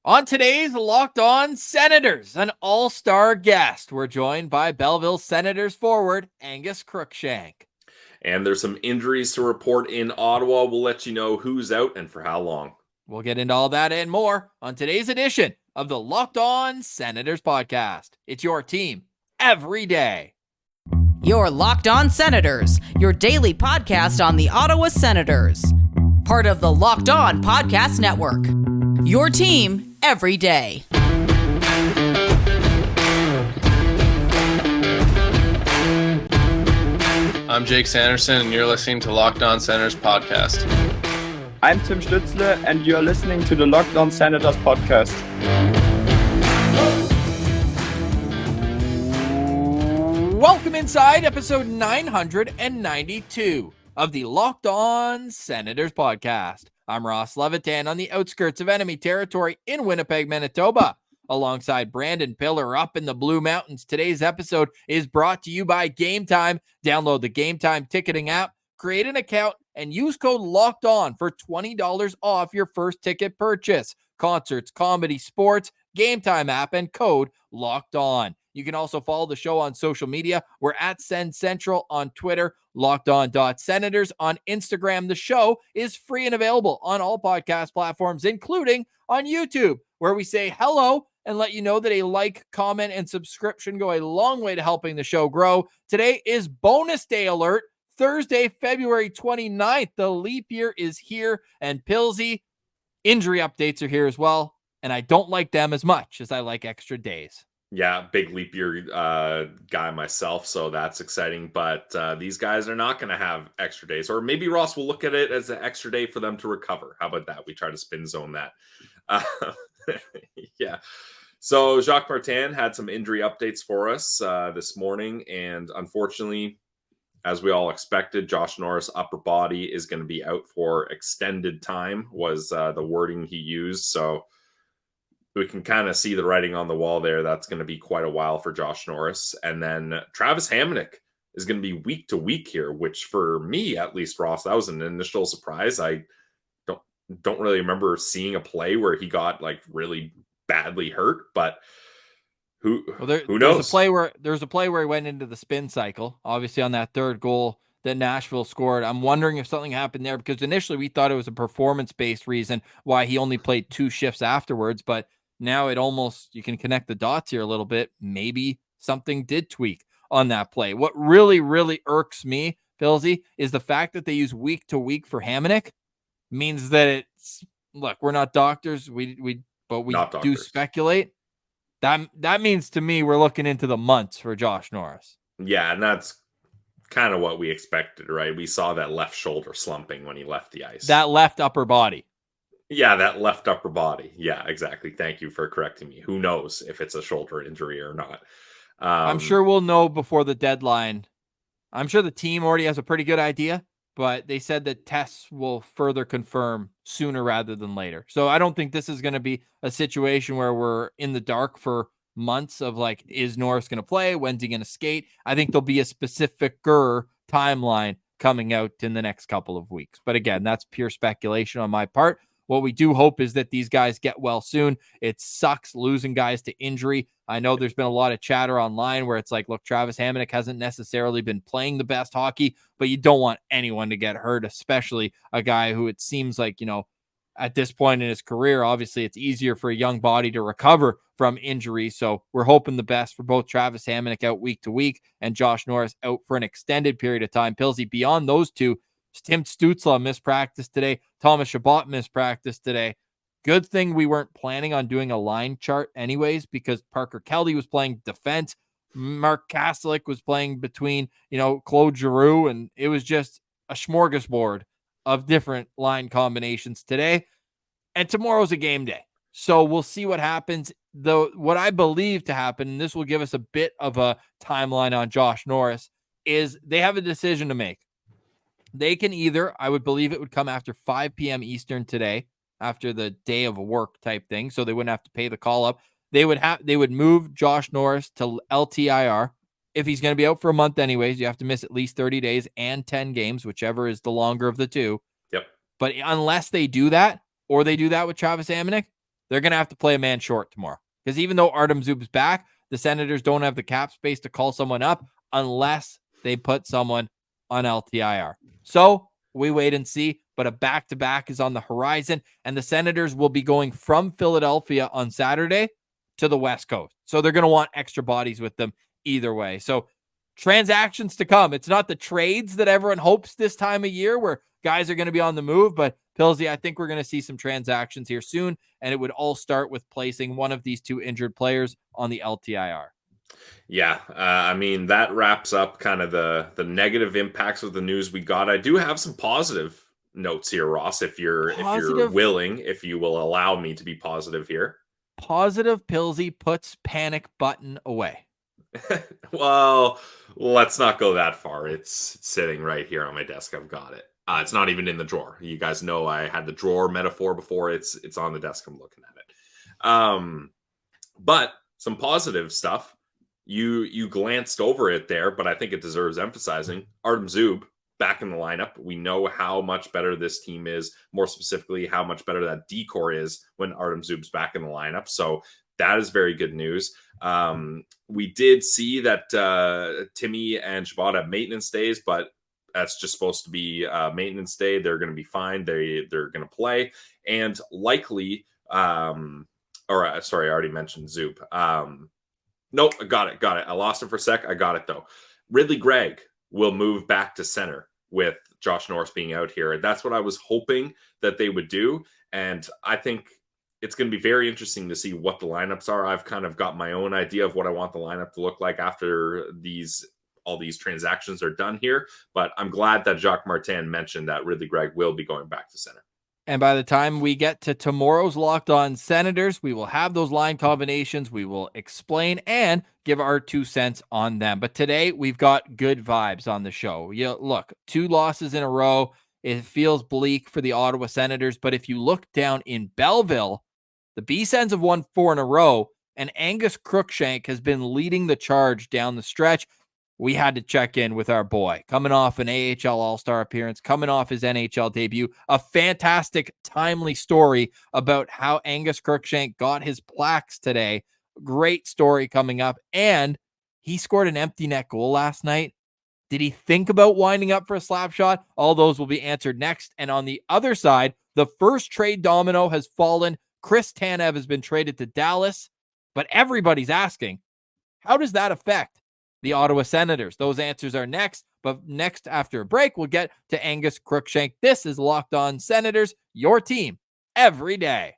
On today's Locked On Senators, an all-star guest, we're joined by Belleville Senators forward Angus Crookshank. And there's some injuries to report in Ottawa. We'll let you know who's out and for how long. We'll get into all that and more on today's edition of the Locked On Senators podcast. It's your team every day. Your Locked On Senators, your daily podcast on the Ottawa Senators. Part of the Locked On Podcast Network. Your team every day. I'm Jake Sanderson, and you're listening to Locked On Senators podcast. I'm Tim Stützle, and you're listening to the Locked On Senators podcast. Welcome inside episode 992 of the Locked On Senators podcast. I'm Ross Levitan on the outskirts of enemy territory in Winnipeg, Manitoba. Alongside Brandon Piller up in the Blue Mountains, today's episode is brought to you by Game Time. Download the Game Time ticketing app, create an account, and use code LOCKEDON for $20 off your first ticket purchase. Concerts, comedy, sports, Game Time app, and code Locked On. You can also follow the show on social media. We're at Send Central on Twitter, LockedOn.Senators on Instagram. The show is free and available on all podcast platforms, including on YouTube, where we say hello and let you know that a like, comment, and subscription go a long way to helping the show grow. Today is bonus day alert, Thursday, February 29th. The leap year is here, and Pillsy injury updates are here as well, and I don't like them as much as I like extra days. Yeah, big leap year guy myself, so that's exciting. But these guys are not going to have extra days. Or maybe Ross will look at it as an extra day for them to recover. How about that? We try to spin zone that. Yeah. So Jacques Martin had some injury updates for us this morning. And unfortunately, as we all expected, Josh Norris' upper body is going to be out for extended time was the wording he used. So we can kind of see the writing on the wall there. That's going to be quite a while for Josh Norris. And then Travis Hamonic is going to be week to week here, which for me, at least, Ross, that was an initial surprise. I don't really remember seeing a play where he got like really badly hurt, but who knows? There's a play where he went into the spin cycle, obviously on that third goal that Nashville scored. I'm wondering if something happened there, because initially we thought it was a performance-based reason why he only played 2 shifts afterwards, but now you can connect the dots here a little bit. Maybe something did tweak on that play. What really, really irks me, Pilsy, is the fact that they use week to week for Hamonic. Means that look, we're not doctors. We do speculate. That means to me we're looking into the months for Josh Norris. Yeah, and that's kind of what we expected, right? We saw that left shoulder slumping when he left the ice. That left upper body. Yeah, that left upper body. Yeah, exactly. Thank you for correcting me. Who knows if it's a shoulder injury or not? I'm sure we'll know before the deadline. I'm sure the team already has a pretty good idea, but they said that tests will further confirm sooner rather than later. So I don't think this is going to be a situation where we're in the dark for months of like, is Norris going to play? When's he going to skate? I think there'll be a specificer timeline coming out in the next couple of weeks. But again, that's pure speculation on my part. What we do hope is that these guys get well soon. It sucks losing guys to injury. I know there's been a lot of chatter online where it's like, look, Travis Hamonic hasn't necessarily been playing the best hockey, but you don't want anyone to get hurt, especially a guy who it seems like, at this point in his career, obviously it's easier for a young body to recover from injury. So we're hoping the best for both Travis Hamonic out week to week and Josh Norris out for an extended period of time. Pilsy, beyond those two, Tim Stützle missed practice today. Thomas Chabot missed practice today. Good thing we weren't planning on doing a line chart anyways, because Parker Kelly was playing defense. Mark Kastelik was playing between, Claude Giroux, and it was just a smorgasbord of different line combinations today. And tomorrow's a game day. So we'll see what happens. Though what I believe to happen, and this will give us a bit of a timeline on Josh Norris, is they have a decision to make. They can either, I would believe it would come after 5 p.m. Eastern today, after the day of work type thing, so they wouldn't have to pay the call up. They would move Josh Norris to LTIR. If he's going to be out for a month anyways, you have to miss at least 30 days and 10 games, whichever is the longer of the two. Yep. But unless they do that, or they do that with Travis Hamonic, they're going to have to play a man short tomorrow. Because even though Artem Zub's back, the Senators don't have the cap space to call someone up unless they put someone on LTIR. So we wait and see, but a back-to-back is on the horizon, and the Senators will be going from Philadelphia on Saturday to the West Coast. So they're going to want extra bodies with them either way. So transactions to come. It's not the trades that everyone hopes this time of year where guys are going to be on the move, but Pillsy, I think we're going to see some transactions here soon, and it would all start with placing one of these two injured players on the LTIR. Yeah, I mean, that wraps up kind of the negative impacts of the news we got. I do have some positive notes here, Ross, if you're willing, if you will allow me to be positive here. Positive Pillsy puts panic button away. Well, let's not go that far. It's sitting right here on my desk. I've got it. It's not even in the drawer. You guys know I had the drawer metaphor before. It's on the desk. I'm looking at it. But some positive stuff. You glanced over it there, but I think it deserves emphasizing. Artem Zub back in the lineup. We know how much better this team is, more specifically how much better that decor is when Artem Zub's back in the lineup. So that is very good news. We did see that Timmy and Shabbat have maintenance days, but that's just supposed to be maintenance day. They're going to be fine. They're going to play, and likely, sorry, I already mentioned Zub. Nope, I got it. I lost it for a sec. I got it though. Ridley Gregg will move back to center with Josh Norris being out here. And that's what I was hoping that they would do. And I think it's going to be very interesting to see what the lineups are. I've kind of got my own idea of what I want the lineup to look like after all these transactions are done here. But I'm glad that Jacques Martin mentioned that Ridley Gregg will be going back to center. And by the time we get to tomorrow's Locked On Senators, we will have those line combinations. We will explain and give our 2 cents on them. But today, we've got good vibes on the show. Look, 2 losses in a row. It feels bleak for the Ottawa Senators. But if you look down in Belleville, the B-Sens have won 4 in a row, and Angus Crookshank has been leading the charge down the stretch. We had to check in with our boy, coming off an AHL All-Star appearance, coming off his NHL debut, a fantastic, timely story about how Angus Crookshank got his plaques today. Great story coming up, and he scored an empty net goal last night. Did he think about winding up for a slap shot? All those will be answered next. And on the other side, the first trade domino has fallen. Chris Tanev has been traded to Dallas, but everybody's asking, how does that affect the Ottawa Senators? Those answers are next, but next after a break, we'll get to Angus Crookshank. This is Locked On Senators, your team every day.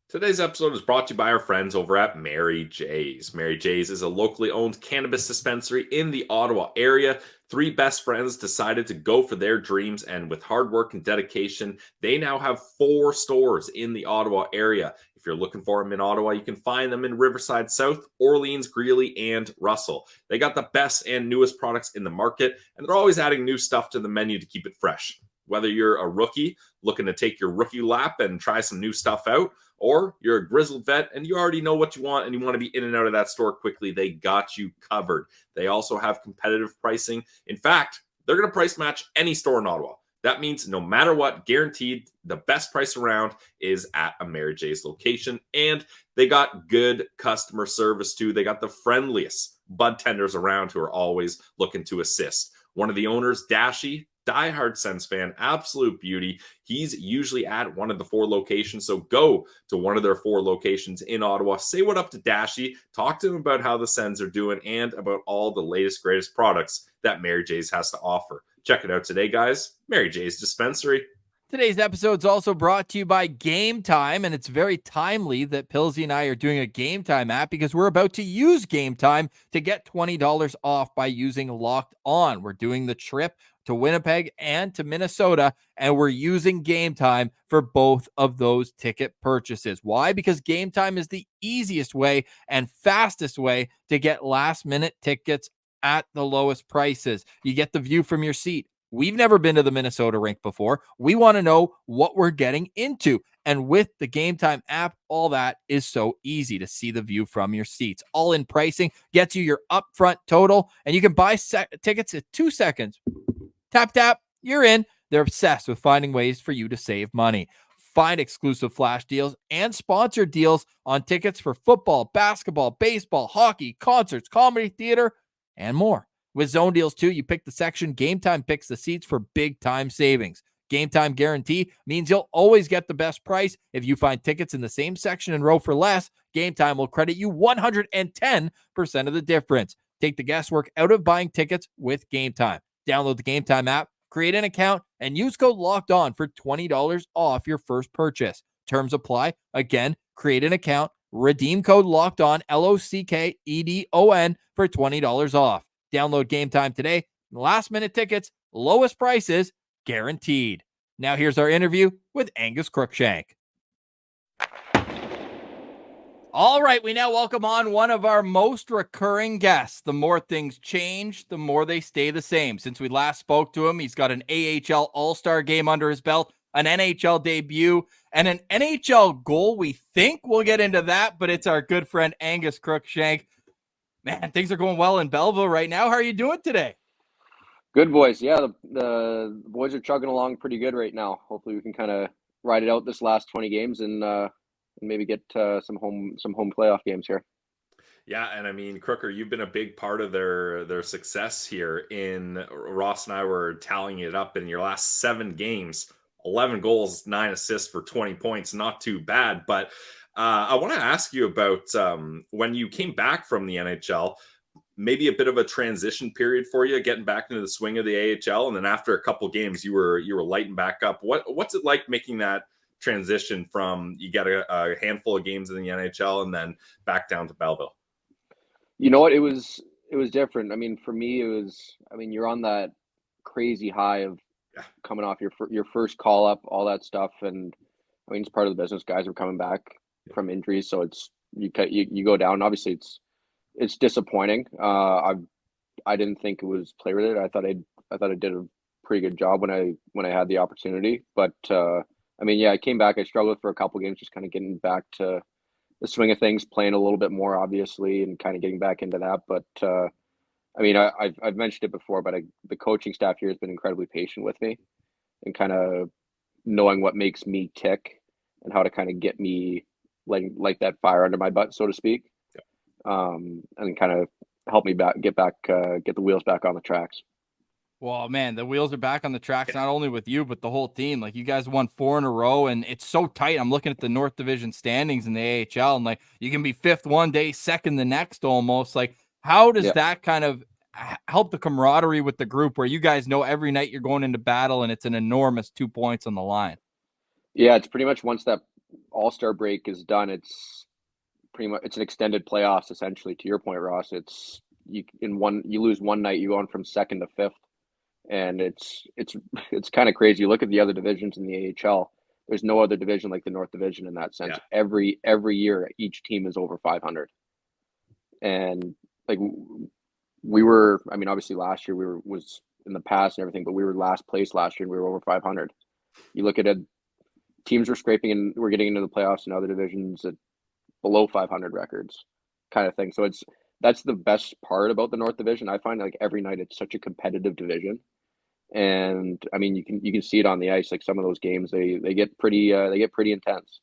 Today's episode is brought to you by our friends over at Mary J's. Mary J's is a locally owned cannabis dispensary in the Ottawa area. 3 best friends decided to go for their dreams, and with hard work and dedication, they now have 4 stores in the Ottawa area. If you're looking for them in Ottawa, you can find them in Riverside South, Orleans, Greeley, and Russell. They got the best and newest products in the market, and they're always adding new stuff to the menu to keep it fresh. Whether you're a rookie looking to take your rookie lap and try some new stuff out, or you're a grizzled vet and you already know what you want and you want to be in and out of that store quickly, they got you covered. They also have competitive pricing. In fact, they're going to price match any store in Ottawa. That means no matter what, guaranteed the best price around is at a Mary J's location. And they got good customer service too. They got the friendliest bud tenders around who are always looking to assist. One of the owners, Dashy, diehard Sens fan, absolute beauty. He's usually at one of the 4 locations. So go to one of their 4 locations in Ottawa. Say what up to Dashy. Talk to him about how the Sens are doing and about all the latest, greatest products that Mary J's has to offer. Check it out today, guys. Mary J's Dispensary. Today's episode is also brought to you by Game Time, and it's very timely that Pillsy and I are doing a Game Time app because we're about to use Game Time to get $20 off by using Locked On. We're doing the trip to Winnipeg and to Minnesota, and we're using Game Time for both of those ticket purchases. Why? Because Game Time is the easiest way and fastest way to get last-minute tickets at the lowest prices. You get the view from your seat. We've never been to the Minnesota rink before. We want to know what we're getting into. And with the Game Time app, all that is so easy to see the view from your seats. All in pricing gets you your upfront total, and you can buy tickets in 2 seconds. Tap, tap, you're in. They're obsessed with finding ways for you to save money. Find exclusive flash deals and sponsored deals on tickets for football, basketball, baseball, hockey, concerts, comedy, theater, and more. With Zone Deals too, you pick the section, Game Time picks the seats for big time savings. Game Time guarantee means you'll always get the best price. If you find tickets in the same section and row for less, Game Time will credit you 110% of the difference. Take the guesswork out of buying tickets with Game Time. Download the Game Time app, create an account, and use code LOCKEDON for $20 off your first purchase. Terms apply. Again, create an account, redeem code LOCKEDON, LOCKEDON, for $20 off. Download Game Time today. Last minute tickets, lowest prices, guaranteed. Now here's our interview with Angus Crookshank. All right, we now welcome on one of our most recurring guests. The more things change, the more they stay the same. Since we last spoke to him, he's got an AHL All-Star game under his belt, an NHL debut, and an NHL goal. We think we'll get into that, but it's our good friend Angus Crookshank. Man, things are going well in Belleville right now. How are you doing today? Good, boys. Yeah, the boys are chugging along pretty good right now. Hopefully we can kind of ride it out this last 20 games and maybe get some home playoff games here. Yeah, and I mean, Crooker, you've been a big part of their success here. Ross and I were tallying it up in your last 7 games, 11 goals, 9 assists for 20 points. Not too bad. But I want to ask you about when you came back from the NHL, maybe a bit of a transition period for you, getting back into the swing of the AHL, and then after a couple games, you were lighting back up. What's it like making that transition from you get a handful of games in the NHL and then back down to Belleville? You know what? It was different. I mean, for me, you're on that crazy high of coming off your first call up, all that stuff, and I mean, it's part of the business. Guys are coming back from injuries, so it's you go down. Obviously, it's disappointing. I didn't think it was play related. I thought I did a pretty good job when I had the opportunity, but I mean, yeah, I came back. I struggled for a couple games, just kind of getting back to the swing of things, playing a little bit more, obviously, and kind of getting back into that. But I mean, I've mentioned it before, but the coaching staff here has been incredibly patient with me, and kind of knowing what makes me tick and how to kind of get me like that fire under my butt, so to speak, and kind of help me get the wheels back on the tracks. Well, man, the wheels are back on the tracks, not only with you, but the whole team. Like, you guys won 4 in a row, and it's so tight. I'm looking at the North Division standings in the AHL, and like, you can be 5th one day, 2nd the next almost. Like, how does that kind of help the camaraderie with the group where you guys know every night you're going into battle and it's an enormous 2 points on the line? Yeah, it's pretty much once that All-Star break is done, it's an extended playoffs, essentially. To your point, Ross, you lose one night, you go on from 2nd to 5th. And it's kind of crazy. You look at the other divisions in the AHL. There's no other division like the North Division in that sense. Yeah. Every year, each team is over 500. And like we were, I mean, obviously last year was in the past and everything, but we were last place last year and we were over 500. You look at it, teams were scraping and we're getting into the playoffs in other divisions at below 500 records, kind of thing. So that's the best part about the North Division. I find like every night it's such a competitive division. And I mean, you can see it on the ice. Like some of those games, they get pretty intense.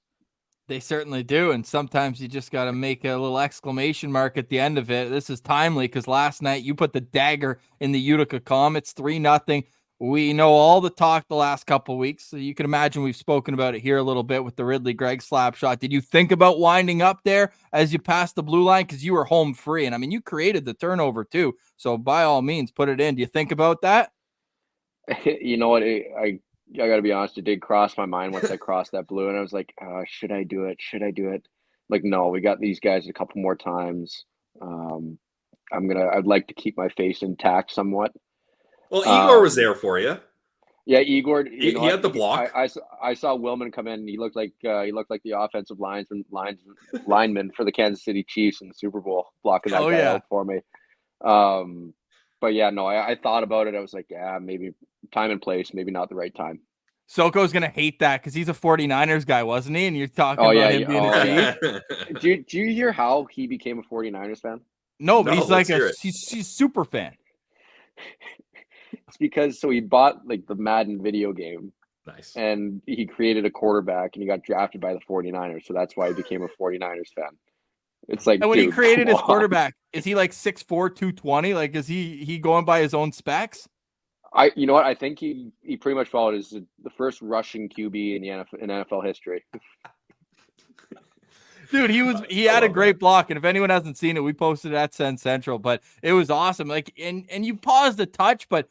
They certainly do, and sometimes you just got to make a little exclamation mark at the end of it. This is timely because last night you put the dagger in the Utica Comets, 3-0. We know all the talk the last couple of weeks, so you can imagine we've spoken about it here a little bit with the Ridley Gregg slap shot. Did you think about winding up there as you passed the blue line because you were home free? And I mean, you created the turnover too, so by all means, put it in. Do you think about that? You know what? I got to be honest. It did cross my mind once I crossed that blue, and I was like, "Should I do it? Should I do it?" Like, no. We got these guys a couple more times. I'd like to keep my face intact somewhat. Well, Igor was there for you. Yeah, Igor. He had the block. I saw Willman come in. And he looked like the offensive lineman for the Kansas City Chiefs in the Super Bowl, blocking that guy out for me. But yeah, no, I thought about it. I was like, yeah, maybe time and place, maybe not the right time. Soko's going to hate that because he's a 49ers guy, wasn't he? And you're talking about him being a Chief. Do you hear how he became a 49ers fan? No, but he's like he's super fan. It's because he bought like the Madden video game. Nice. And he created a quarterback and he got drafted by the 49ers. So that's why he became a 49ers fan. It's like, and when he created his on. quarterback, is he like 6'4", 220? Like, is he going by his own specs? You know what? I think he pretty much followed the first Russian QB in NFL history. Dude, he had a great block, and if anyone hasn't seen it, we posted it at Sen Central, but it was awesome. Like, and you paused the touch, but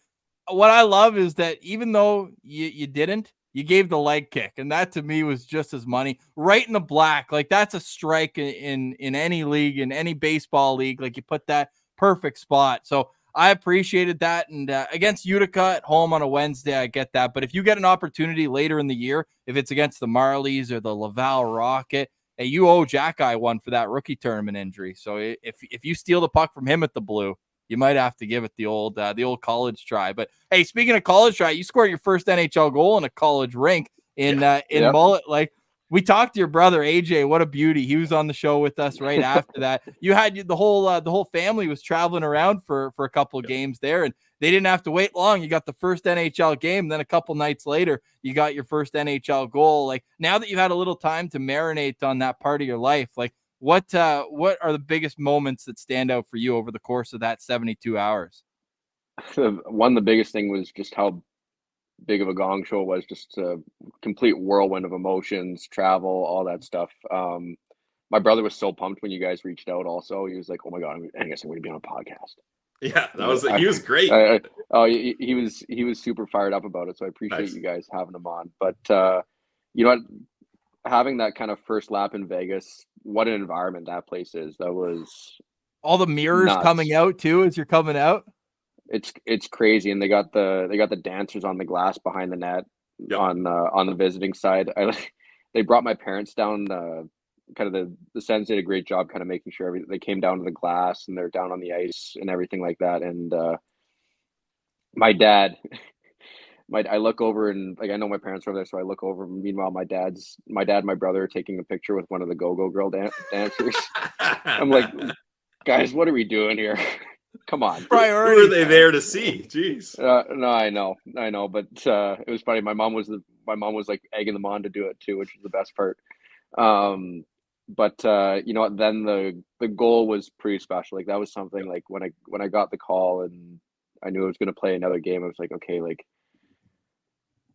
what I love is that even though you didn't, you gave the leg kick, and that to me was just as money. Right in the black, like that's a strike in any league, in any baseball league. Like you put that perfect spot. So I appreciated that. And against Utica at home on a Wednesday, I get that. But if you get an opportunity later in the year, if it's against the Marlies or the Laval Rocket, hey, you owe Jack one for that rookie tournament injury. So if you steal the puck from him at the Blue, you might have to give it the old college try. But hey, speaking of college try, you scored your first NHL goal in a college rink in Mullet. Like, we talked to your brother AJ. What a beauty! He was on the show with us right after that. You had the whole family was traveling around for a couple of games there, and they didn't have to wait long. You got the first NHL game, then a couple nights later, you got your first NHL goal. Like, now that you've had a little time to marinate on that part of your life, like, what are the biggest moments that stand out for you over the course of that 72 hours? One of the biggest thing was just how big of a gong show it was, just a complete whirlwind of emotions, travel, all that stuff. My brother was so pumped when you guys reached out also. He was like, oh my God, I guess I'm going to be on a podcast. Yeah, he was great. He was super fired up about it. So I appreciate you guys having him on. But you know what? Having that kind of first lap in Vegas, what an environment that place is. That was all the mirrors nuts. Coming out too as you're coming out. It's crazy, and they got the dancers on the glass behind the net on the visiting side. They brought my parents down. Kind of the Sens did a great job, kind of making sure they came down to the glass and they're down on the ice and everything like that. And my dad. I look over and like I know my parents are there, so I look over. Meanwhile, my dad and my brother are taking a picture with one of the Go-Go Girl dancers. I'm like, guys, what are we doing here? Come on. Priority. Who are they there to see? Jeez. No, I know, but it was funny. My mom was like egging them on to do it too, which was the best part. But you know what? Then the goal was pretty special. Like that was something like when I got the call and I knew I was going to play another game. I was like, okay, like,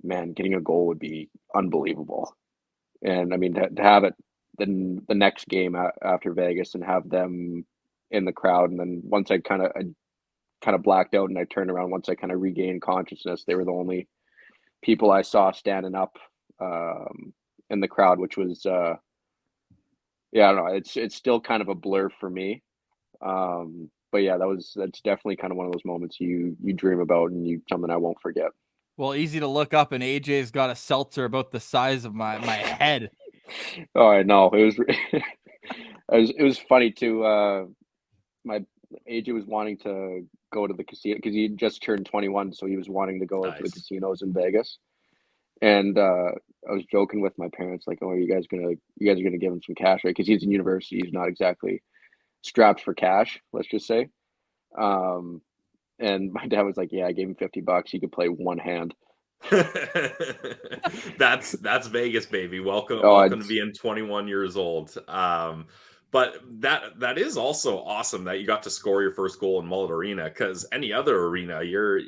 man, getting a goal would be unbelievable. And I mean, to have it then the next game after Vegas and have them in the crowd. And then once I kind of blacked out and I turned around, once I kind of regained consciousness, they were the only people I saw standing up in the crowd, which was, I don't know. It's still kind of a blur for me. But yeah, that's definitely kind of one of those moments you dream about and something I won't forget. Well, easy to look up, and AJ's got a seltzer about the size of my head. Oh, I know. It was funny too. My AJ was wanting to go to the casino because he just turned 21, so he was wanting to go to the casinos in Vegas. And I was joking with my parents, like, "Oh, you guys are gonna give him some cash, right?" Because he's in university, he's not exactly strapped for cash, let's just say. And my dad was like, "Yeah, I gave him $50. He could play one hand." That's Vegas, baby. Welcome to being 21 years old. But that is also awesome that you got to score your first goal in Mullet Arena, because any other arena, your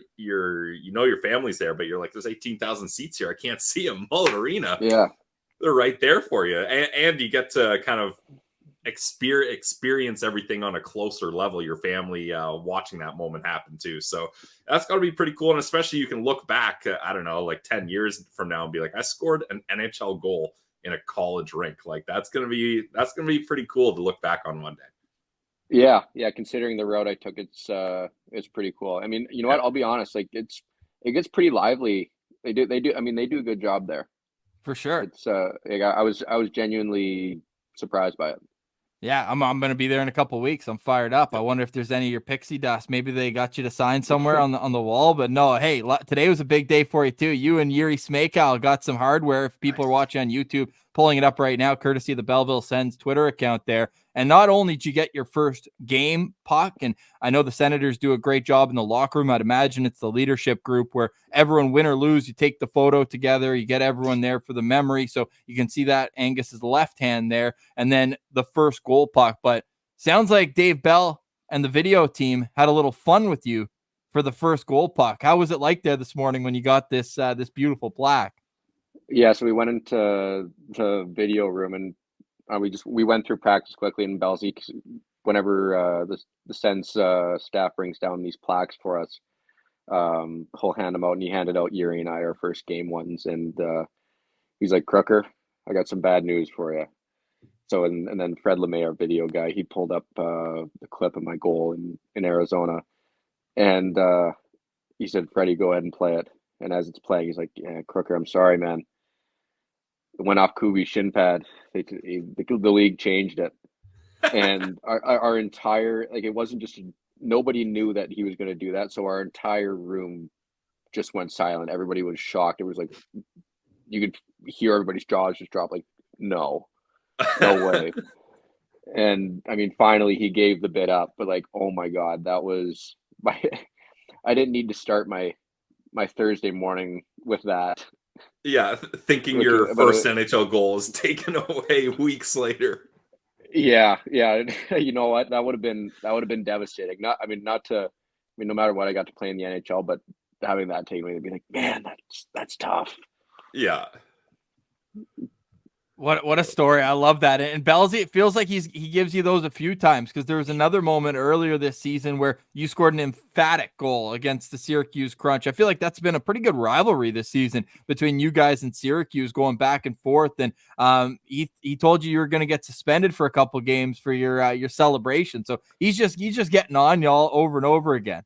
family's there, but you're like, there's 18,000 seats here. I can't see them. Mullet Arena, yeah, they're right there for you, and you get to kind of experience everything on a closer level. Your family watching that moment happen too. So that's got to be pretty cool, and especially you can look back, I don't know, like 10 years from now and be like, I scored an NHL goal in a college rink. Like that's gonna be pretty cool to look back on one day. Yeah, considering the route I took, it's pretty cool. I mean, you know what, I'll be honest, like it gets pretty lively. They do I mean, they do a good job there for sure. It's like I was genuinely surprised by it. Yeah, I'm going to be there in a couple of weeks. I'm fired up. I wonder if there's any of your pixie dust. Maybe they got you to sign somewhere on the wall. But no, hey, today was a big day for you too. You and Yuri Smakal got some hardware. If people are watching on YouTube, pulling it up right now, courtesy of the Belleville Sens Twitter account there. And not only did you get your first game puck, and I know the Senators do a great job in the locker room. I'd imagine it's the leadership group where everyone, win or lose, you take the photo together, you get everyone there for the memory. So you can see that Angus's left hand there, and then the first goal puck. But sounds like Dave Bell and the video team had a little fun with you for the first goal puck. How was it like there this morning when you got this this beautiful plaque? Yeah, so we went into the video room and we went through practice quickly in Bellsy. Whenever the Sens staff brings down these plaques for us, he'll hand them out, and he handed out Yuri and I our first game ones, and he's like, "Crooker, I got some bad news for you." So and then Fred LeMay, our video guy, he pulled up the clip of my goal in Arizona, and he said, "Freddie, go ahead and play it." And as it's playing, he's like, "Yeah, Crooker, I'm sorry, man. It went off Kubi's shin pad. The league changed it." And our entire, like, it wasn't just, nobody knew that he was going to do that. So our entire room just went silent. Everybody was shocked. It was like, you could hear everybody's jaws just drop, like, no way. And I mean, finally he gave the bid up, but like, oh my God, that was I didn't need to start my Thursday morning with that. Yeah, thinking your first NHL goal is taken away weeks later. Yeah. You know what? That would have been devastating. No matter what, I got to play in the NHL, but having that taken away, to be like, man, that's tough. Yeah. What a story. I love that. And Bellsy, it feels like he gives you those a few times, because there was another moment earlier this season where you scored an emphatic goal against the Syracuse Crunch. I feel like that's been a pretty good rivalry this season between you guys and Syracuse, going back and forth. And he told you were going to get suspended for a couple games for your celebration. So he's just getting on y'all over and over again.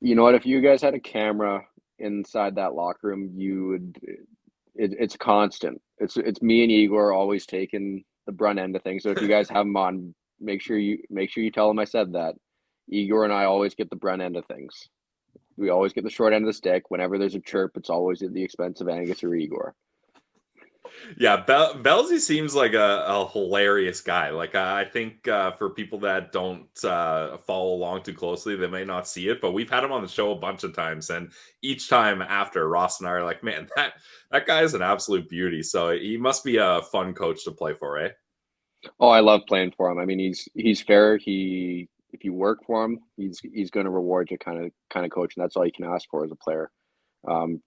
You know what? If you guys had a camera inside that locker room, you would. It's constant. It's me and Igor always taking the brunt end of things. So if you guys have him on, make sure you tell him I said that. Igor and I always get the brunt end of things. We always get the short end of the stick. Whenever there's a chirp, it's always at the expense of Angus or Igor. Yeah, Bellsy seems like a hilarious guy. Like, I think for people that don't follow along too closely, they may not see it, but we've had him on the show a bunch of times, and each time after, Ross and I are like, man, that guy is an absolute beauty. So he must be a fun coach to play for, eh? Oh, I love playing for him. I mean, he's fair. If you work for him, he's going to reward you, kind of coach, and that's all you can ask for as a player.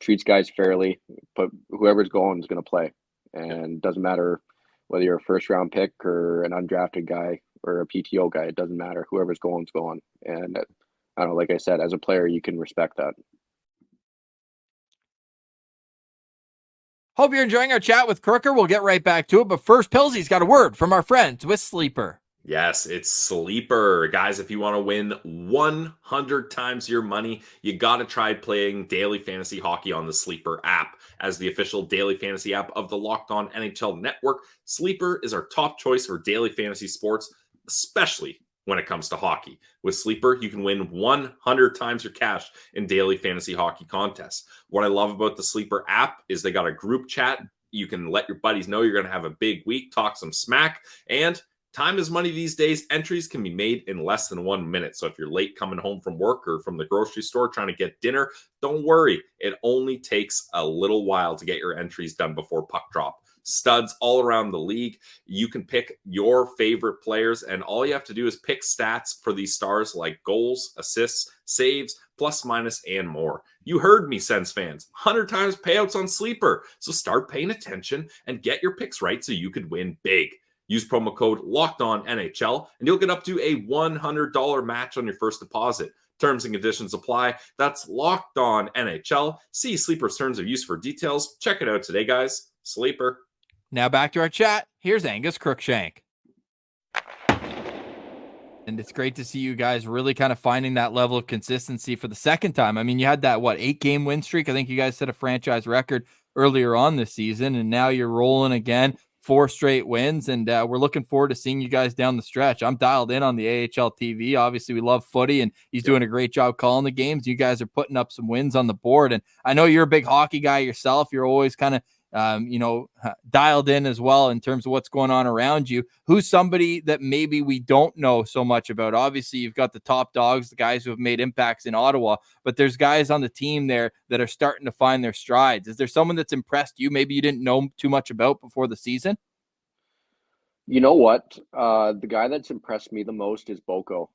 Treats guys fairly, but whoever's going is going to play. And doesn't matter whether you're a first round pick or an undrafted guy or a PTO guy. It doesn't matter. Whoever's going is going. And I don't know, like I said, as a player, you can respect that. Hope you're enjoying our chat with Crooker. We'll get right back to it. But first, Pilsy's got a word from our friends with Sleeper. Yes, it's Sleeper. Guys, if you want to win 100 times your money, you got to try playing daily fantasy hockey on the Sleeper app. As the official daily fantasy app of the Locked On NHL Network, Sleeper is our top choice for daily fantasy sports, especially when it comes to hockey. With Sleeper, you can win 100 times your cash in daily fantasy hockey contests. What I love about the Sleeper app is they got a group chat. You can let your buddies know you're going to have a big week, talk some smack, and time is money these days. Entries can be made in less than 1 minute. So if you're late coming home from work or from the grocery store trying to get dinner, don't worry. It only takes a little while to get your entries done before puck drop. Studs all around the league. You can pick your favorite players, and all you have to do is pick stats for these stars like goals, assists, saves, plus, minus, and more. You heard me, Sens fans. 100 times payouts on Sleeper. So start paying attention and get your picks right so you could win big. Use promo code LOCKEDONNHL, and you'll get up to a $100 match on your first deposit. Terms and conditions apply. That's Locked On NHL. See Sleeper's terms of use for details. Check it out today, guys. Sleeper. Now back to our chat. Here's Angus Crookshank. And it's great to see you guys really kind of finding that level of consistency for the second time. I mean, you had that, 8-game win streak? I think you guys set a franchise record earlier on this season, and now you're rolling again. 4 straight wins, and we're looking forward to seeing you guys down the stretch. I'm dialed in on the AHL TV. Obviously, we love footy, and he's doing a great job calling the games. You guys are putting up some wins on the board, and I know you're a big hockey guy yourself. You're always kind of dialed in as well in terms of what's going on around you. Who's somebody that maybe we don't know so much about? Obviously, you've got the top dogs, the guys who have made impacts in Ottawa, but there's guys on the team there that are starting to find their strides. Is there someone that's impressed you, maybe you didn't know too much about before the season? You know what? The guy that's impressed me the most is Boko.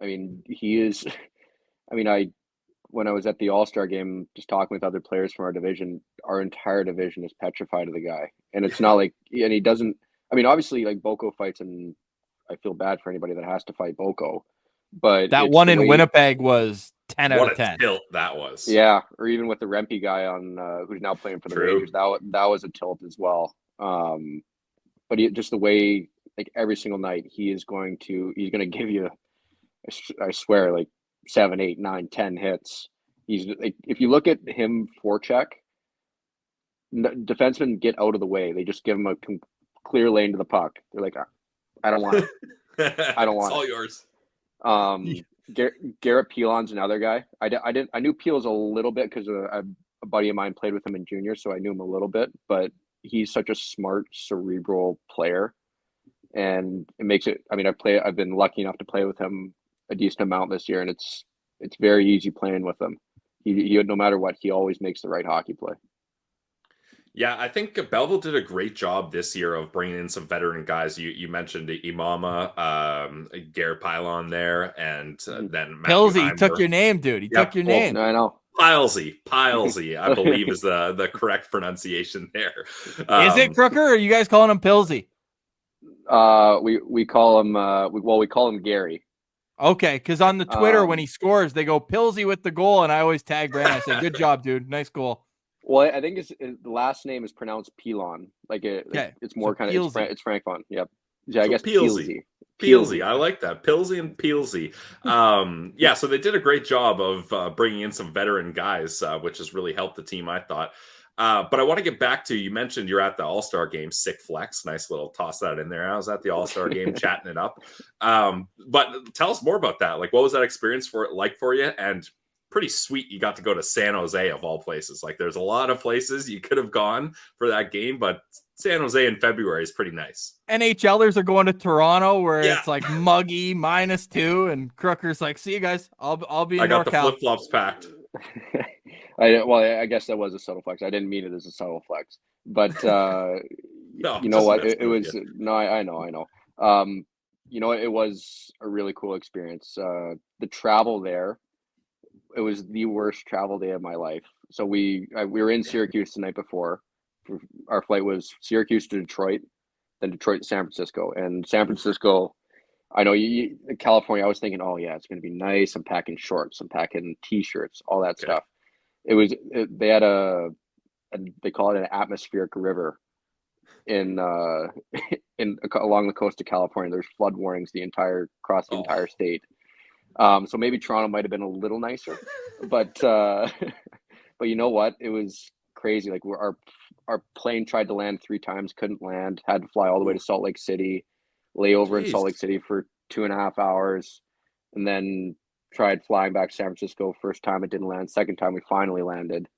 I mean, he is. I mean, when I was at the All-Star game, just talking with other players from our entire division is petrified of the guy. And it's not like, and he doesn't, I mean, obviously, like, Boko fights, and I feel bad for anybody that has to fight Boko. But that one in Winnipeg was 10 out of 10. What a tilt that was. Yeah, or even with the Rempe guy on who's now playing for the Rangers, that was a tilt as well. But just the way, like, every single night he's going to give you, I swear, like 7, 8, 9, 10 hits. He's like, if you look at him forecheck, defensemen get out of the way. They just give him a clear lane to the puck. They're like, I don't want it. I don't want it. It's all yours. Garrett Pilon's another guy. I knew Peel's a little bit because a buddy of mine played with him in junior, so I knew him a little bit. But he's such a smart, cerebral player, and it makes it. I mean, I've been lucky enough to play with him a decent amount this year, and it's very easy playing with him. He no matter what, he always makes the right hockey play. Yeah, I think Belleville did a great job this year of bringing in some veteran guys. You mentioned Imama, Garrett Pilon there, and then Pilsy. He took your name, dude. He took your name. I know. Pilesy, I believe is the correct pronunciation there. Is it Crooker, or are you guys calling him Pilsy? We call him we call him Gary. Okay, because on the Twitter when he scores, they go Pilsy with the goal, and I always tag Brandon. I say, "Good job, dude. Nice goal." Well, I think the last name is pronounced Pilon. It's more kind of it's Francophone. Yep. Yeah, I guess Pilsy. I like that. Pilsy and Pilsy. Yeah, so they did a great job of bringing in some veteran guys, which has really helped the team, I thought. But I want to get back to, you mentioned you're at the All-Star game, sick flex. Nice little toss that in there. I was at the All-Star game chatting it up. But tell us more about that. Like, what was that experience for you? And pretty sweet you got to go to San Jose of all places. Like, there's a lot of places you could have gone for that game, but San Jose in February is pretty nice. NHLers are going to Toronto where it's like muggy, -2, and Crooker's like, see you guys. I'll be in NorCal. I got the flip-flops packed. I guess that was a subtle flex. I didn't mean it as a subtle flex, but no, you know what? It was no. I know. You know, it was a really cool experience. The travel there, it was the worst travel day of my life. So we were in Syracuse the night before. Our flight was Syracuse to Detroit, then Detroit to San Francisco. And San Francisco, I know California, I was thinking, oh yeah, it's going to be nice. I'm packing shorts, I'm packing t-shirts, all that stuff. They had they call it an atmospheric river along the coast of California. There's flood warnings across the entire state. So maybe Toronto might have been a little nicer, but you know what? It was crazy. Like, our plane tried to land 3 times, couldn't land, had to fly all the way to Salt Lake City, lay over in Salt Lake City for 2.5 hours, and then tried flying back to San Francisco. First time it didn't land. Second time we finally landed.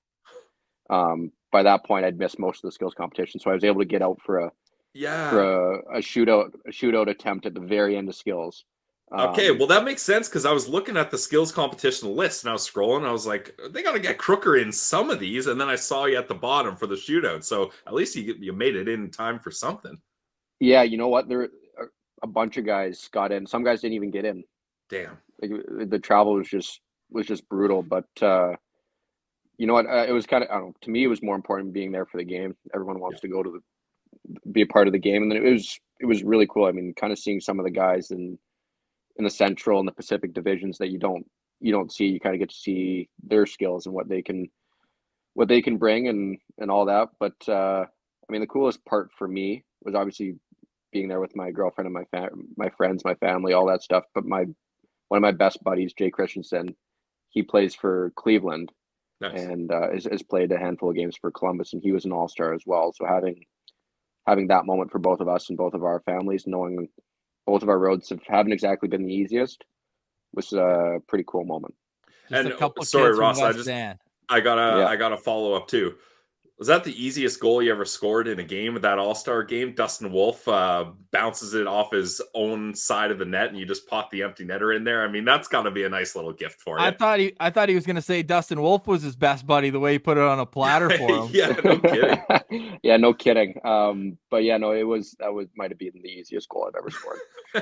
By that point, I'd missed most of the skills competition, so I was able to get out for a shootout attempt at the very end of skills. Okay, well, that makes sense, because I was looking at the skills competition list and I was scrolling. I was like, they got to get Crooker in some of these, and then I saw you at the bottom for the shootout. So at least you made it in time for something. Yeah, you know what? There a bunch of guys got in. Some guys didn't even get in. Damn. Like, the travel was just brutal. But you know what? It was kind of, I don't know. To me, it was more important being there for the game. Everyone wants to go to be a part of the game, and then it was really cool. I mean, kind of seeing some of the guys in the Central and the Pacific divisions that you don't see. You kind of get to see their skills and what they can bring and all that. But I mean, the coolest part for me was obviously being there with my girlfriend and my friends, my family, all that stuff. But one of my best buddies, Jay Christensen, he plays for Cleveland. Nice. And has played a handful of games for Columbus, and he was an All-Star as well. So having that moment for both of us and both of our families, knowing both of our roads haven't exactly been the easiest, was a pretty cool moment. And sorry, Ross, I gotta follow up too. Was that the easiest goal you ever scored in a game with that All-Star game? Dustin Wolf bounces it off his own side of the net, and you just pop the empty netter in there. I mean, that's got to be a nice little gift for you. I thought he was going to say Dustin Wolf was his best buddy, the way he put it on a platter for him. Yeah, no kidding. Yeah, no kidding. But yeah, no, might have been the easiest goal I've ever scored.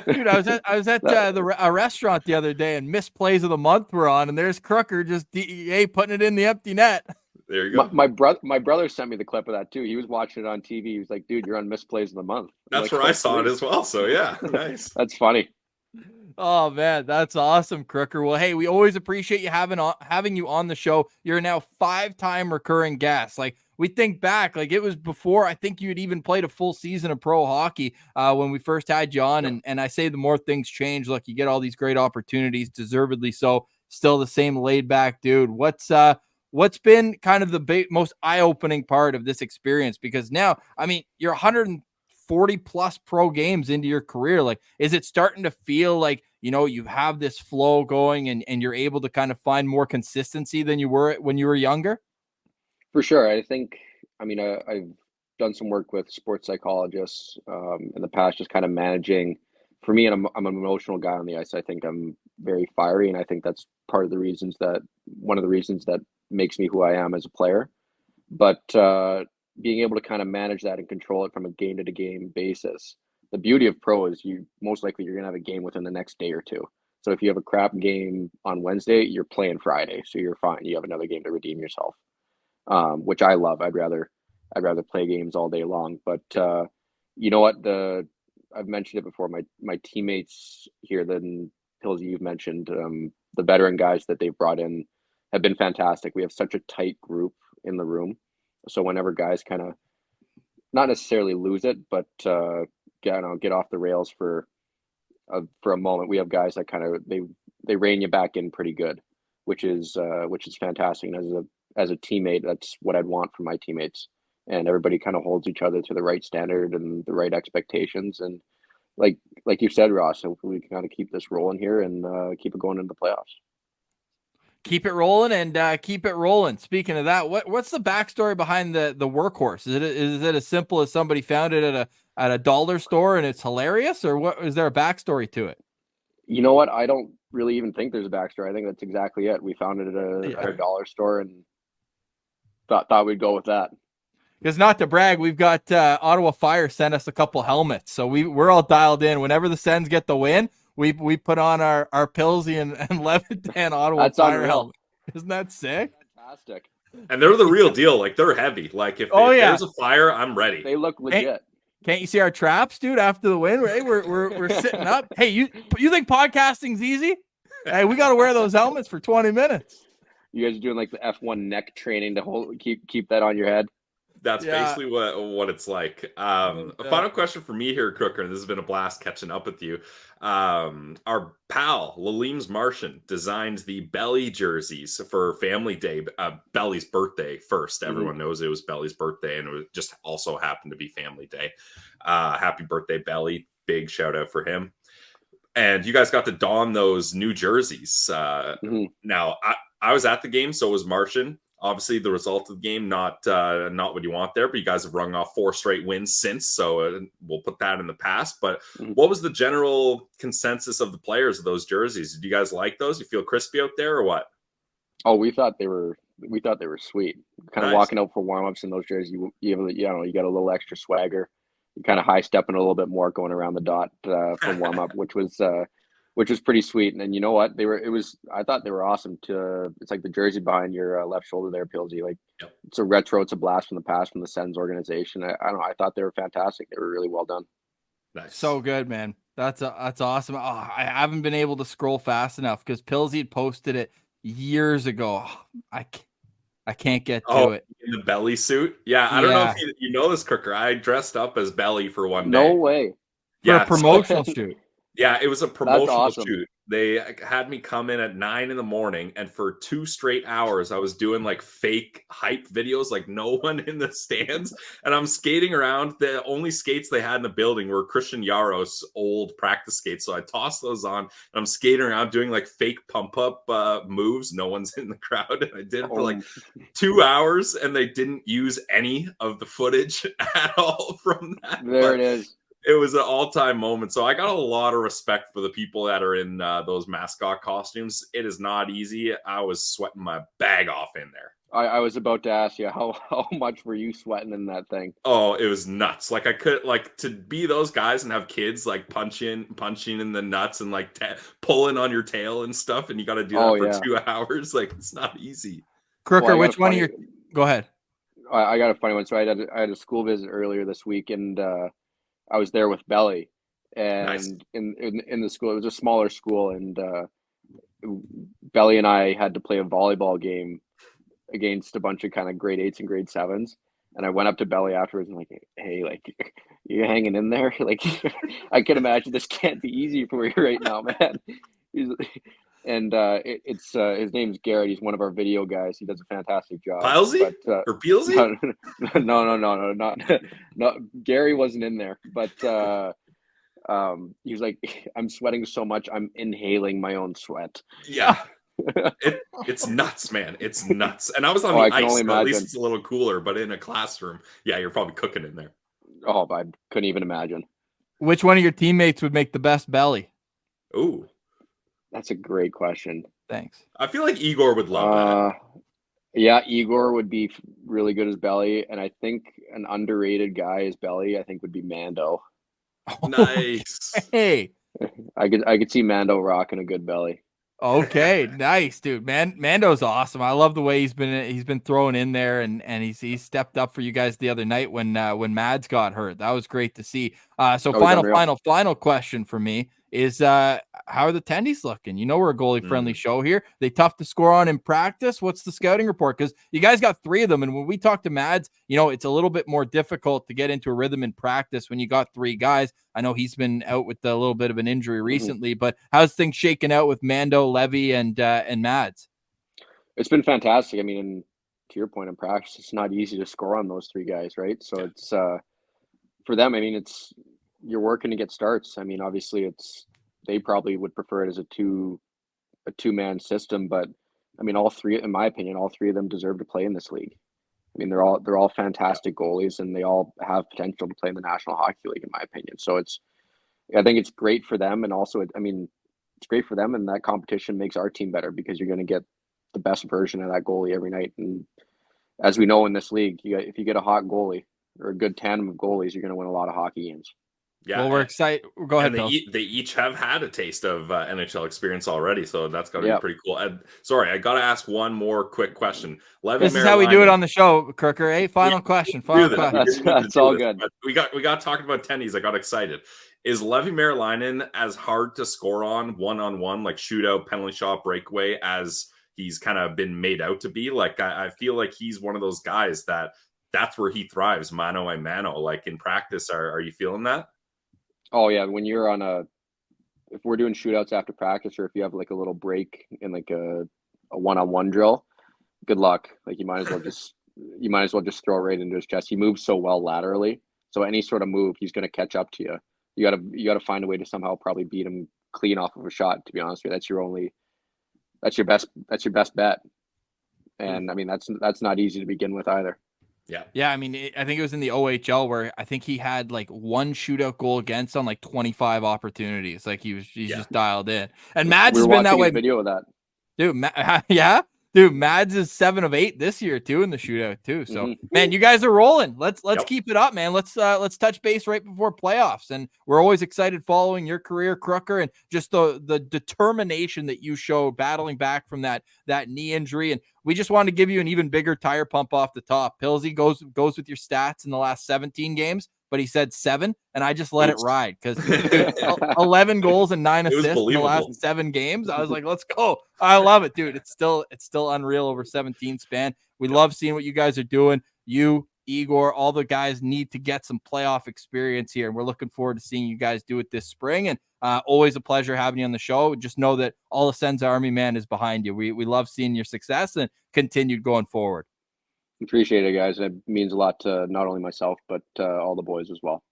Dude, I was at a restaurant the other day, and missed plays of the month were on, and there's Crooker just DEA putting it in the empty net. There you go. My brother sent me the clip of that too. He was watching it on TV. He was like, "Dude, you're on missed plays of the month." That's where I saw it as well. So yeah, nice. That's funny. Oh man, that's awesome, Crooker. Well, hey, we always appreciate you having you on the show. You're now 5-time recurring guest. Like, we think back, like it was before I think you had even played a full season of pro hockey when we first had you on. And I say the more things change, look, you get all these great opportunities, deservedly so. Still the same laid back dude. What's been kind of the most eye-opening part of this experience? Because now, I mean, you're 140 plus pro games into your career. Like, is it starting to feel like, you have this flow going and you're able to kind of find more consistency than you were when you were younger? For sure. I think, I've done some work with sports psychologists in the past, just kind of managing. For me, and I'm an emotional guy on the ice. I think I'm very fiery, and I think that's one of the reasons that makes me who I am as a player. But being able to kind of manage that and control it from a game to game basis. The beauty of pro is you're going to have a game within the next day or two. So if you have a crap game on Wednesday, you're playing Friday, so you're fine. You have another game to redeem yourself, which I love. I'd rather play games all day long. But you know what? I've mentioned it before. My teammates here, then Pilsy, you've mentioned the veteran guys that they've brought in have been fantastic. We have such a tight group in the room. So whenever guys kind of not necessarily lose it, but get off the rails for a moment, we have guys that kind of they rein you back in pretty good, which is fantastic. And as a teammate, that's what I'd want from my teammates. And everybody kind of holds each other to the right standard and the right expectations. And like you said, Ross, hopefully we can kind of keep this rolling here and keep it going into the playoffs. Keep it rolling and keep it rolling. Speaking of that, what's the backstory behind the workhorse? Is it as simple as somebody found it at a dollar store and it's hilarious, or what? Is there a backstory to it? You know what? I don't really even think there's a backstory. I think that's exactly it. We found it at a dollar store and thought we'd go with that. Because not to brag, we've got Ottawa Fire sent us a couple helmets, so we're all dialed in. Whenever the Sens get the win, we put on our Pilsy and Levitan Ottawa That's Fire unreal. helmet. Isn't that sick? Fantastic. And they're the real deal. Like, they're heavy. Like, if there's a fire, I'm ready. They look legit. Can't you see our traps, dude? After the win, right? We're sitting up. Hey, you think podcasting's easy? Hey, we got to wear those helmets for 20 minutes. You guys are doing like the F1 neck training to keep that on your head. That's basically what it's like. A final question for me here, Crooker, and this has been a blast catching up with you. Our pal, Laleem's Martian, designed the Belly jerseys for Family Day, Belly's birthday first. Everyone knows it was Belly's birthday, and it just also happened to be Family Day. Happy birthday, Belly. Big shout out for him. And you guys got to don those new jerseys. Now, I was at the game, so was Martian. Obviously, the result of the game, not what you want there, but you guys have rung off 4 straight wins since, so we'll put that in the past. But what was the general consensus of the players of those jerseys? Did you guys like those? You feel crispy out there, or what? Oh, we thought they were sweet. Kind of walking out for warm-ups in those jerseys, you got a little extra swagger. You kind of high stepping a little bit more going around the dot for warm-up, which was pretty sweet. And you know what? I thought they were awesome. It's like the jersey behind your left shoulder there, Pilsy. Like, It's a retro. It's a blast from the past from the Sens organization. I don't know. I thought they were fantastic. They were really well done. Nice. So good, man. That's awesome. Oh, I haven't been able to scroll fast enough because Pilsy had posted it years ago. Oh, I can't get to it. In the Belly suit? Yeah, I don't know if you know this, Crooker. I dressed up as Belly for one day. No way. For a promotional shoot. Yeah, it was a promotional shoot. They had me come in at 9 a.m, and for 2 straight hours, I was doing like fake hype videos, like no one in the stands. And I'm skating around. The only skates they had in the building were Christian Yaros' old practice skates. So I tossed those on. And I'm skating around doing like fake pump up moves. No one's in the crowd. And I did it for like 2 hours, and they didn't use any of the footage at all from that. There it is. It was an all-time moment. So I got a lot of respect for the people that are in those mascot costumes. It is not easy. I was sweating my bag off in there. I was about to ask you, how much were you sweating in that thing? Oh, it was nuts. Like I could, like, to be those guys and have kids like punching in the nuts and like pulling on your tail and stuff. And you got to do that for 2 hours. Like, it's not easy. Crooker, which one of your, go ahead. I got a funny one. So I had a school visit earlier this week, and I was there with Belly, and Nice. in the school, it was a smaller school, and Belly and I had to play a volleyball game against a bunch of kind of grade 8s and grade 7s. And I went up to Belly afterwards and like, hey, like, you hanging in there? Like, I can imagine this can't be easy for you right now, man. It's his name's Garrett. He's one of our video guys. He does a fantastic job. Pilesy? Or Peelsy? No. Gary wasn't in there, but he was like, I'm sweating so much, I'm inhaling my own sweat. Yeah. It's nuts, man. It's nuts. And I was on the ice, so at least it's a little cooler, but in a classroom, yeah, you're probably cooking in there. Oh, I couldn't even imagine. Which one of your teammates would make the best belly? Ooh. That's a great question. Thanks. I feel like Igor would love that. Yeah, Igor would be really good as Belly, and I think an underrated guy as Belly, I think, would be Mando. Nice. Hey, I could see Mando rocking a good belly. okay, nice, dude. Mando's awesome. I love the way he's been thrown in there, and he stepped up for you guys the other night when Mads got hurt. That was great to see. Final question for me is how are the tendies looking? You know, we're a goalie friendly show here. They tough to score on in practice. What's the scouting report? Because you guys got 3 of them, and when we talk to Mads, you know, it's a little bit more difficult to get into a rhythm in practice when you got 3 guys. I know he's been out with a little bit of an injury recently, but how's things shaking out with Mando, Levy, and Mads? It's been fantastic. I mean, and to your point in practice, it's not easy to score on those 3 guys, right? So it's for them. I mean, you're working to get starts. I mean, obviously, they probably would prefer it as a two-man system, but I mean, all 3, in my opinion, all 3 of them deserve to play in this league. I mean, they're all fantastic goalies, and they all have potential to play in the National Hockey League, in my opinion. So I think it's great for them, and also, it's great for them, and that competition makes our team better because you're going to get the best version of that goalie every night. And as we know in this league, if you get a hot goalie or a good tandem of goalies, you're going to win a lot of hockey games. Yeah, well, we're excited. Go ahead, Bill. They each have had a taste of NHL experience already, so that's got to be pretty cool. Sorry, I got to ask one more quick question. This is how we do it on the show, Crooker. Hey, final question. That's all good. We got talking about tendies. I got excited. Is Levi Merilainen as hard to score on one-on-one, like shootout, penalty shot, breakaway, as he's kind of been made out to be? Like, I feel like he's one of those guys that's where he thrives, mano a mano. Like in practice, are you feeling that? Oh yeah, when you're if we're doing shootouts after practice, or if you have like a little break in like a one-on-one drill, good luck. Like you might as well just throw it right into his chest. He moves so well laterally, so any sort of move, he's going to catch up to you. You gotta find a way to somehow probably beat him clean off of a shot. To be honest with you, that's your best bet. And I mean that's not easy to begin with either. Yeah. I mean, I think it was in the OHL where I think he had like 1 shootout goal against on like 25 opportunities. Like he's just dialed in. And Mads has been that way. Video of that, dude. Yeah, dude. Mads is 7 of 8 this year too in the shootout too. So man, you guys are rolling. Let's keep it up, man. Let's touch base right before playoffs. And we're always excited following your career, Crooker, and just the determination that you show battling back from that knee injury. And we just wanted to give you an even bigger tire pump off the top. Pillsy goes with your stats in the last 17 games, but he said 7, and I just let it ride because 11 goals and 9 assists in the last 7 games. I was like, let's go. I love it, dude. It's still unreal over 17 span. We love seeing what you guys are doing. You, Igor, all the guys need to get some playoff experience here. And we're looking forward to seeing you guys do it this spring. And always a pleasure having you on the show. Just know that all the Sens Army man is behind you. We love seeing your success and continued going forward. Appreciate it, guys. It means a lot to not only myself, but all the boys as well.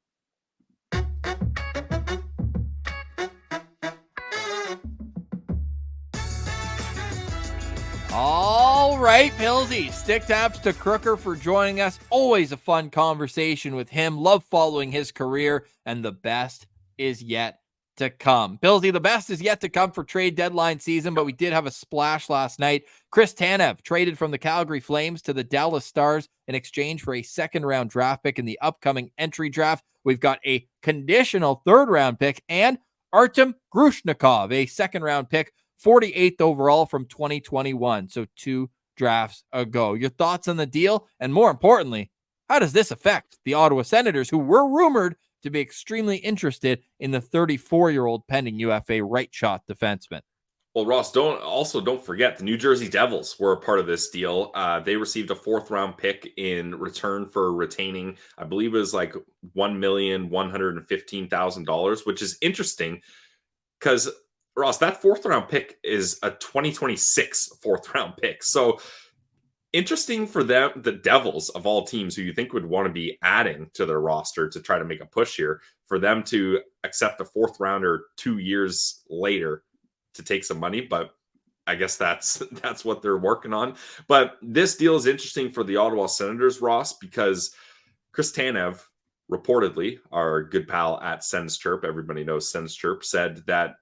All right, Pillsy. Stick taps to Crooker for joining us. Always a fun conversation with him. Love following his career, and the best is yet to come. Pillsy, the best is yet to come for trade deadline season, but we did have a splash last night. Chris Tanev traded from the Calgary Flames to the Dallas Stars in exchange for a second-round draft pick in the upcoming entry draft. We've got a conditional third-round pick and Artem Zub, a second-round pick, 48th overall from 2021, so 2 drafts ago. Your thoughts on the deal? And more importantly, how does this affect the Ottawa Senators, who were rumored to be extremely interested in the 34-year-old pending UFA right shot defenseman? Well, Ross, don't forget the New Jersey Devils were a part of this deal. They received a 4th-round pick in return for retaining, I believe it was like $1,115,000, which is interesting because, Ross, that 4th-round pick is a 2026 4th-round pick. So interesting for them, the Devils of all teams who you think would want to be adding to their roster to try to make a push here, for them to accept a 4th rounder 2 years later to take some money. But I guess that's what they're working on. But this deal is interesting for the Ottawa Senators, Ross, because Chris Tanev, reportedly, our good pal at Sens Chirp, everybody knows Sens Chirp, said that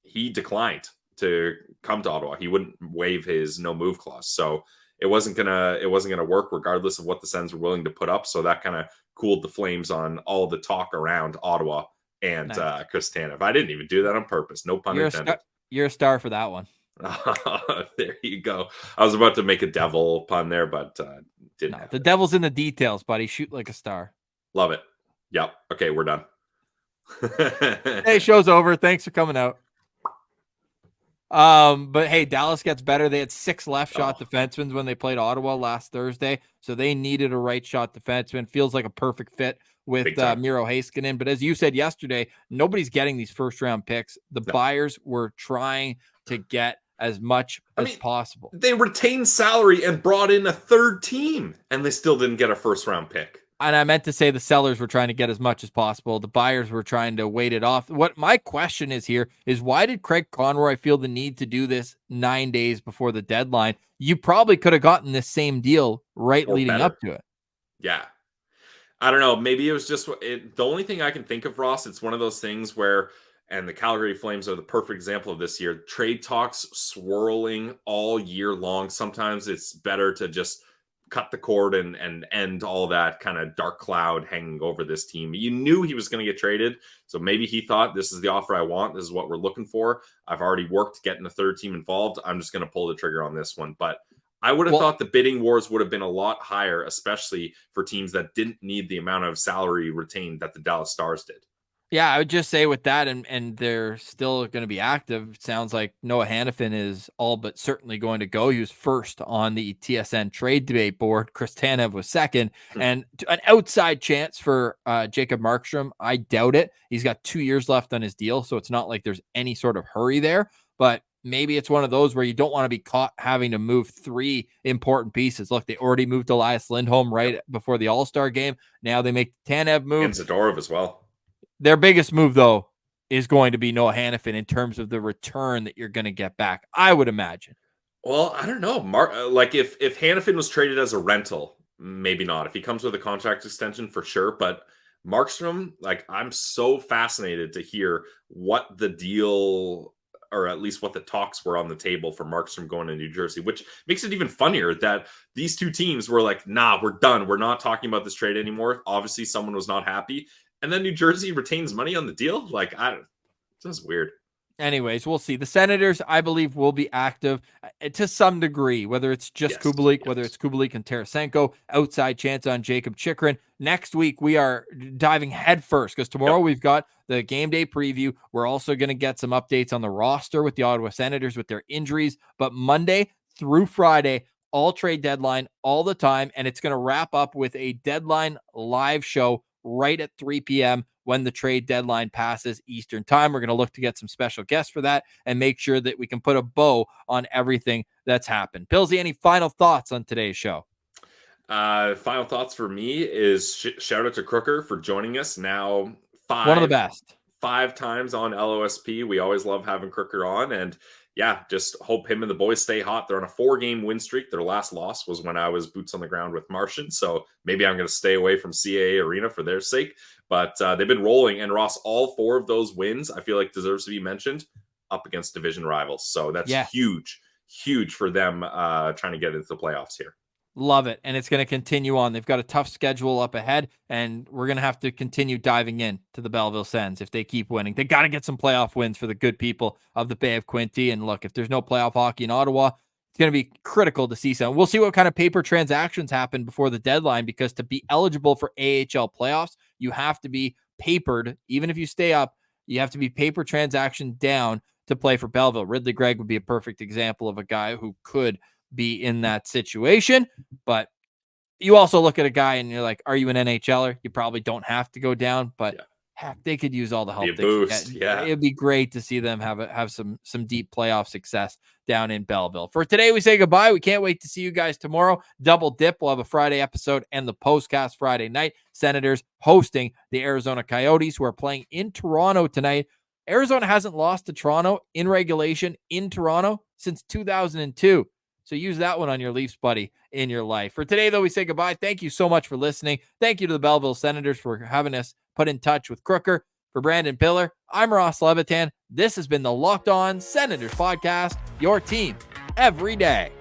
he declined to come to Ottawa. He wouldn't waive his no move clause. So it wasn't gonna work regardless of what the Sens were willing to put up. So that kind of cooled the flames on all the talk around Ottawa and nice. Chris Tanev. I didn't even do that on purpose. No pun intended. You're a star for that one. There you go. I was about to make a devil pun there, but didn't. No, the devil's in the details, buddy. Shoot like a star. Love it. Yep. Okay, we're done. Hey, show's over. Thanks for coming out. But hey, Dallas gets better. They had 6 left shot defensemen when they played Ottawa last Thursday, so they needed a right shot defenseman. Feels like a perfect fit with Miro Heiskanen. But as you said yesterday, nobody's getting these first-round picks. The buyers were trying to get as much as possible. They retained salary and brought in a 3rd team, and they still didn't get a first-round pick. And I meant to say the sellers were trying to get as much as possible. The buyers were trying to wait it off. What my question is here is, why did Craig Conroy feel the need to do this 9 days before the deadline? You probably could have gotten this same deal leading up to it. Yeah. I don't know. Maybe it was just the only thing I can think of, Ross. It's one of those things where, and the Calgary Flames are the perfect example of this year, trade talks swirling all year long. Sometimes it's better to just cut the cord and end all that kind of dark cloud hanging over this team. You knew he was going to get traded, so maybe he thought, this is the offer I want. This is what we're looking for. I've already worked getting a 3rd team involved. I'm just going to pull the trigger on this one. But I would have thought the bidding wars would have been a lot higher, especially for teams that didn't need the amount of salary retained that the Dallas Stars did. Yeah, I would just say with that, and they're still going to be active. It sounds like Noah Hanifin is all but certainly going to go. He was first on the TSN trade debate board. Chris Tanev was second, and an outside chance for Jacob Markstrom. I doubt it. He's got 2 years left on his deal, so it's not like there's any sort of hurry there. But maybe it's one of those where you don't want to be caught having to move 3 important pieces. Look, they already moved Elias Lindholm right before the All-Star game. Now they make the Tanev move. And Zadorov as well. Their biggest move, though, is going to be Noah Hanifin in terms of the return that you're going to get back, I would imagine. Well, I don't know. If Hanifin was traded as a rental, maybe not. If he comes with a contract extension, for sure. But Markstrom, I'm so fascinated to hear what the deal, or at least what the talks were on the table for Markstrom going to New Jersey, which makes it even funnier that these two teams were like, nah, we're done. We're not talking about this trade anymore. Obviously, someone was not happy. And then New Jersey retains money on the deal? It's just weird. Anyways, we'll see. The Senators, I believe, will be active to some degree, whether it's just Kubalik, whether it's Kubalik and Tarasenko, outside chance on Jacob Chychrun. Next week, we are diving headfirst because tomorrow we've got the game day preview. We're also going to get some updates on the roster with the Ottawa Senators with their injuries. But Monday through Friday, all trade deadline, all the time. And it's going to wrap up with a deadline live show right at 3 p.m. when the trade deadline passes Eastern time. We're going to look to get some special guests for that and make sure that we can put a bow on everything that's happened. Pillsy, any final thoughts on today's show? Final thoughts for me is shout out to Crooker for joining us now. One of the best. 5 times on LOSP. We always love having Crooker on, and yeah, just hope him and the boys stay hot. They're on a 4-game win streak. Their last loss was when I was boots on the ground with Martian, so maybe I'm going to stay away from CAA Arena for their sake. But they've been rolling, and Ross, all 4 of those wins, I feel like deserves to be mentioned, up against division rivals. So that's huge for them trying to get into the playoffs here. Love it. And it's going to continue on. They've got a tough schedule up ahead, and we're going to have to continue diving in to the Belleville Sens if they keep winning. They got to get some playoff wins for the good people of the Bay of Quinte. And look, if there's no playoff hockey in Ottawa, it's going to be critical to see some. We'll see what kind of paper transactions happen before the deadline, because to be eligible for AHL playoffs, you have to be papered. Even if you stay up, you have to be paper transaction down to play for Belleville. Ridley Gregg would be a perfect example of a guy who could be in that situation. But you also look at a guy and you're like, are you an NHLer? You probably don't have to go down, but heck, they could use all the help. It'd be great to see them have some deep playoff success down in Belleville. For today, we say goodbye. We can't wait to see you guys tomorrow. Double dip. We'll have a Friday episode and the postcast Friday night. Senators hosting the Arizona Coyotes, who are playing in Toronto tonight. Arizona hasn't lost to Toronto in regulation in Toronto since 2002. So use that one on your Leafs buddy in your life. For today, though, we say goodbye. Thank you so much for listening. Thank you to the Belleville Senators for having us put in touch with Crooker. For Brandon Piller, I'm Ross Levitan. This has been the Locked On Senators podcast, your team every day.